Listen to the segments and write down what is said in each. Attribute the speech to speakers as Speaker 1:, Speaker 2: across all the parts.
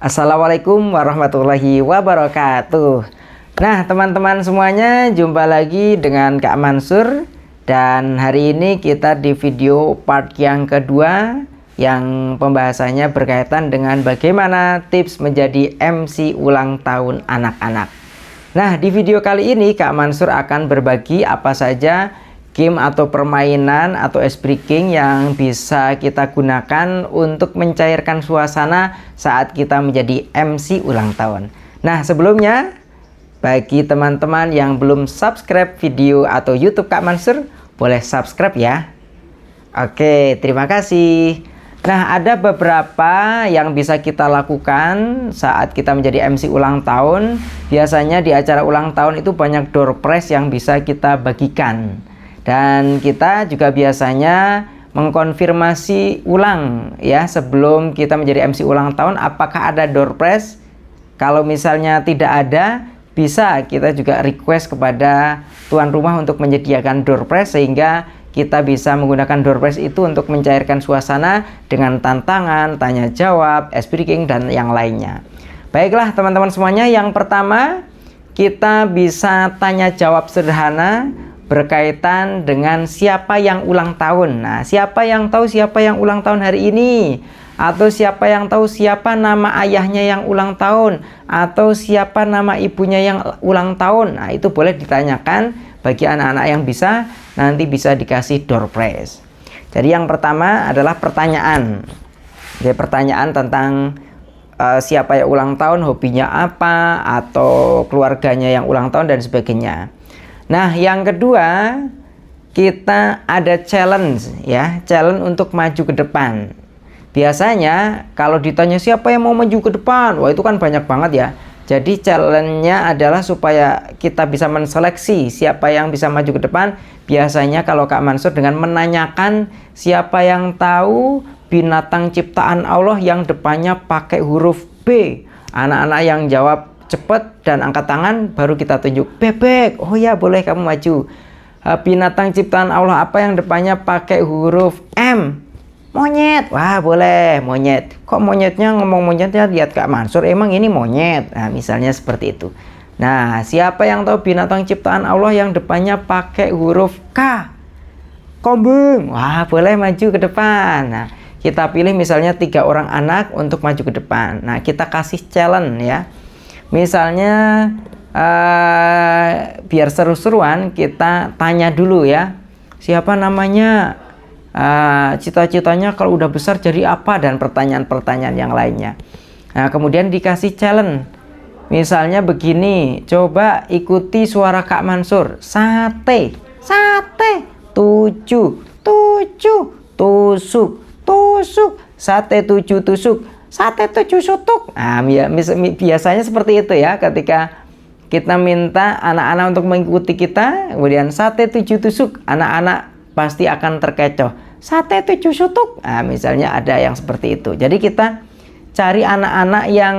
Speaker 1: Assalamualaikum warahmatullahi wabarakatuh. Nah, teman-teman semuanya, jumpa lagi dengan Kak Mansur. Dan hari ini kita di video part yang kedua, yang pembahasannya berkaitan dengan bagaimana tips menjadi MC ulang tahun anak-anak. Nah, di video kali ini Kak Mansur akan berbagi apa saja game atau permainan atau ice breaking yang bisa kita gunakan untuk mencairkan suasana saat kita menjadi MC ulang tahun. Nah, sebelumnya bagi teman-teman yang belum subscribe video atau YouTube Kak Mansur, boleh subscribe ya. Oke, terima kasih. Nah, ada beberapa yang bisa kita lakukan saat kita menjadi MC ulang tahun. Biasanya di acara ulang tahun itu banyak door prize yang bisa kita bagikan. Dan kita juga biasanya mengkonfirmasi ulang ya sebelum kita menjadi MC ulang tahun apakah ada door prize. Kalau misalnya tidak ada, bisa kita juga request kepada tuan rumah untuk menyediakan door prize sehingga kita bisa menggunakan door prize itu untuk mencairkan suasana dengan tantangan, tanya jawab, ice breaking dan yang lainnya. Baiklah teman-teman semuanya, yang pertama kita bisa tanya jawab sederhana berkaitan dengan siapa yang ulang tahun. Nah, siapa yang tahu siapa yang ulang tahun hari ini? Atau siapa yang tahu siapa nama ayahnya yang ulang tahun? Atau siapa nama ibunya yang ulang tahun? Nah, itu boleh ditanyakan bagi anak-anak yang bisa, nanti bisa dikasih door prize. Jadi yang pertama adalah pertanyaan. Jadi pertanyaan tentang siapa yang ulang tahun, hobinya apa, atau keluarganya yang ulang tahun dan sebagainya. Nah, yang kedua, kita ada challenge ya, challenge untuk maju ke depan. Biasanya kalau ditanya siapa yang mau maju ke depan, wah itu kan banyak banget ya. Jadi challenge-nya adalah supaya kita bisa menseleksi siapa yang bisa maju ke depan. Biasanya kalau Kak Mansur dengan menanyakan siapa yang tahu binatang ciptaan Allah yang depannya pakai huruf B. Anak-anak yang jawab cepat dan angkat tangan, baru kita tunjuk bebek. Oh ya, boleh kamu maju. Binatang ciptaan Allah apa yang depannya pakai huruf M? Monyet. Wah, boleh monyet. Kok monyetnya ngomong monyetnya lihat Kak Mansur, emang ini monyet. Nah, misalnya seperti itu. Nah, siapa yang tahu binatang ciptaan Allah yang depannya pakai huruf K? Kambing. Wah, boleh maju ke depan. Nah, kita pilih misalnya 3 orang anak untuk maju ke depan. Nah, kita kasih challenge ya. Misalnya biar seru-seruan kita tanya dulu ya, siapa namanya, cita-citanya kalau udah besar jadi apa, dan pertanyaan-pertanyaan yang lainnya. Nah, kemudian dikasih challenge. Misalnya begini, coba ikuti suara Kak Mansur. Sate, sate, 7, tusuk, sate 7 tusuk. Sate 7 sutuk. Nah, biasanya seperti itu ya, ketika kita minta anak-anak untuk mengikuti kita, kemudian sate 7 tusuk, anak-anak pasti akan terkecoh. Sate 7 sutuk. Nah, misalnya ada yang seperti itu. Jadi kita cari anak-anak yang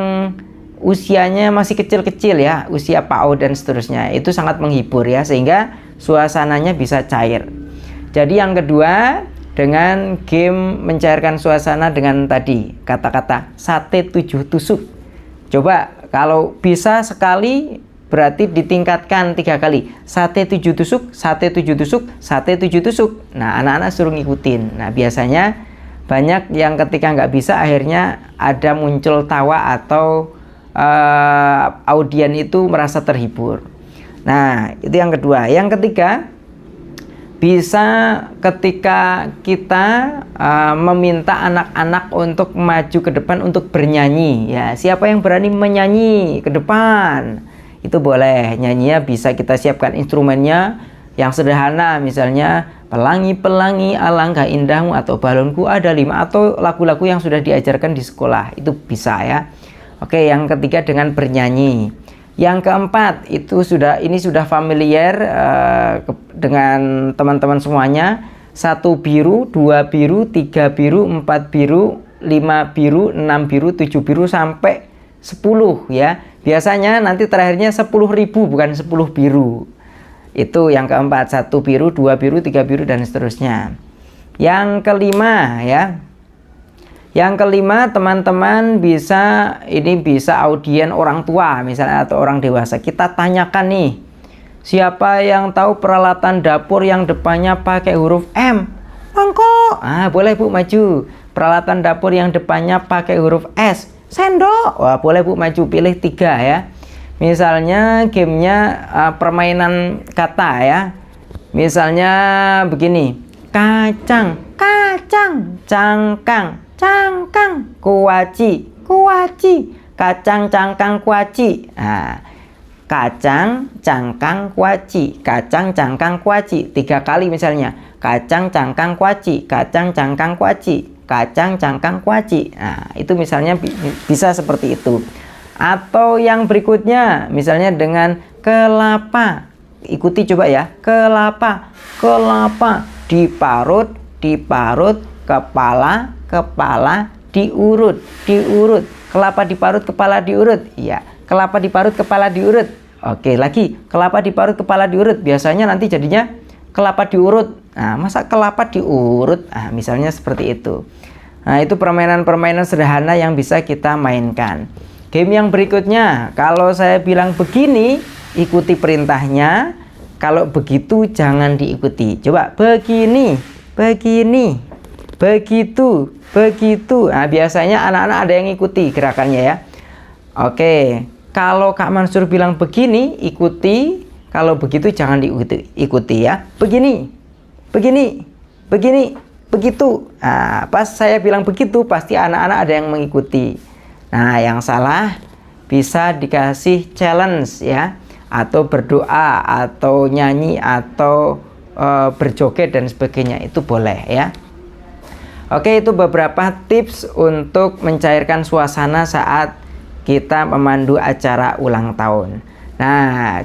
Speaker 1: usianya masih kecil-kecil ya, usia PAUD dan seterusnya. Itu sangat menghibur ya, sehingga suasananya bisa cair. Jadi yang kedua, dengan game mencairkan suasana dengan tadi kata-kata sate 7 tusuk. Coba kalau bisa sekali, berarti ditingkatkan 3 kali. Sate 7 tusuk, sate 7 tusuk, sate 7 tusuk. Nah, anak-anak suruh ngikutin. Nah, biasanya banyak yang ketika nggak bisa, akhirnya ada muncul tawa atau audien itu merasa terhibur. Nah, itu yang kedua. Yang ketiga, bisa ketika kita meminta anak-anak untuk maju ke depan untuk bernyanyi ya. Siapa yang berani menyanyi ke depan? Itu boleh. Nyanyinya bisa kita siapkan instrumennya yang sederhana, misalnya pelangi-pelangi alangkah indahmu, atau balonku ada 5, atau lagu-lagu yang sudah diajarkan di sekolah. Itu bisa ya. Oke, yang ketiga dengan bernyanyi. Yang keempat, ini sudah familiar dengan teman-teman semuanya. 1 biru, 2 biru, 3 biru, 4 biru, 5 biru, 6 biru, 7 biru sampai 10 ya. Biasanya nanti terakhirnya 10.000, bukan 10 biru. Itu yang keempat, 1 biru, 2 biru, 3 biru dan seterusnya. Yang kelima ya, Yang kelima, teman-teman bisa audien orang tua misalnya atau orang dewasa. Kita tanyakan nih, siapa yang tahu peralatan dapur yang depannya pakai huruf M? Mangkok. Boleh Bu maju. Peralatan dapur yang depannya pakai huruf S? Sendok. Wah, boleh Bu maju, pilih 3 ya. Misalnya gamenya permainan kata ya. Misalnya begini, kacang, kacang, cangkang, cangkang, kuaci, kuaci, kacang, cangkang, kuaci. Kacang, cangkang, kuaci, kacang, cangkang, kuaci. 3 kali misalnya, kacang, cangkang, kuaci, kacang, cangkang, kuaci, kacang, cangkang, kuaci. Itu misalnya bisa seperti itu. Atau yang berikutnya, misalnya dengan kelapa. Ikuti coba ya, kelapa, kelapa, diparut, diparut, kepala, kepala, diurut, diurut. Kelapa diparut, kepala diurut. Iya, kelapa diparut, kepala diurut. Oke, lagi, kelapa diparut, kepala diurut. Biasanya nanti jadinya kelapa diurut. Masa kelapa diurut? Misalnya seperti itu. Itu permainan-permainan sederhana yang bisa kita mainkan. Game yang berikutnya, kalau saya bilang begini, ikuti perintahnya. Kalau begitu jangan diikuti. Coba begini, begini, begitu, begitu. Biasanya anak-anak ada yang ikuti gerakannya ya. Oke, kalau Kak Mansur bilang begini, ikuti. Kalau begitu jangan diikuti ya. Begini, begini, begini, begitu. Pas saya bilang begitu, pasti anak-anak ada yang mengikuti. Yang salah bisa dikasih challenge ya, atau berdoa, atau nyanyi, atau berjoget dan sebagainya, itu boleh ya. Oke, itu beberapa tips untuk mencairkan suasana saat kita memandu acara ulang tahun.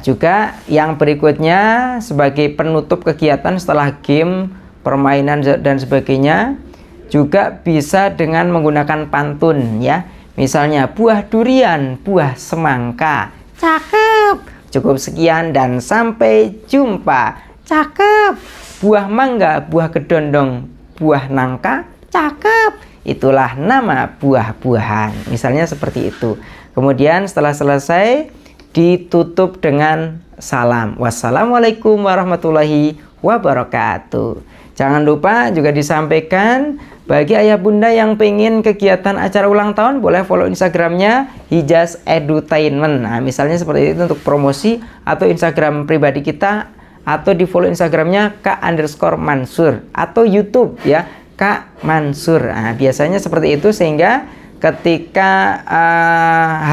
Speaker 1: Juga yang berikutnya sebagai penutup kegiatan setelah game, permainan dan sebagainya, juga bisa dengan menggunakan pantun ya. Misalnya buah durian, buah semangka, cakep. Cukup sekian dan sampai jumpa. Cakep. Buah mangga, buah kedondong, buah nangka, cakep. Itulah nama buah-buahan. Misalnya seperti itu. Kemudian setelah selesai ditutup dengan salam. Wassalamualaikum warahmatullahi wabarakatuh. Jangan lupa juga disampaikan bagi ayah bunda yang pengen kegiatan acara ulang tahun, boleh follow Instagramnya Hijaz Edutainment. Misalnya seperti itu untuk promosi, atau Instagram pribadi kita, atau di follow Instagramnya K_Mansur, atau YouTube ya Kak Mansur. Biasanya seperti itu, sehingga ketika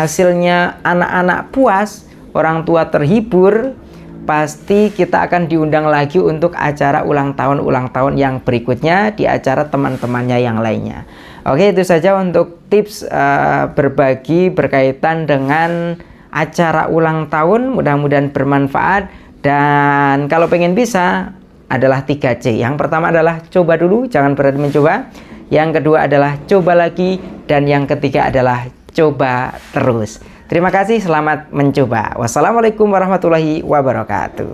Speaker 1: hasilnya anak-anak puas, orang tua terhibur, pasti kita akan diundang lagi untuk acara ulang tahun yang berikutnya di acara teman-temannya yang lainnya. Oke, itu saja untuk tips berbagi berkaitan dengan acara ulang tahun. Mudah-mudahan bermanfaat, dan kalau pengen bisa adalah 3C. Yang pertama adalah coba dulu, jangan berhenti mencoba. Yang kedua adalah coba lagi, dan yang ketiga adalah coba terus. Terima kasih, selamat mencoba. Wassalamualaikum warahmatullahi wabarakatuh.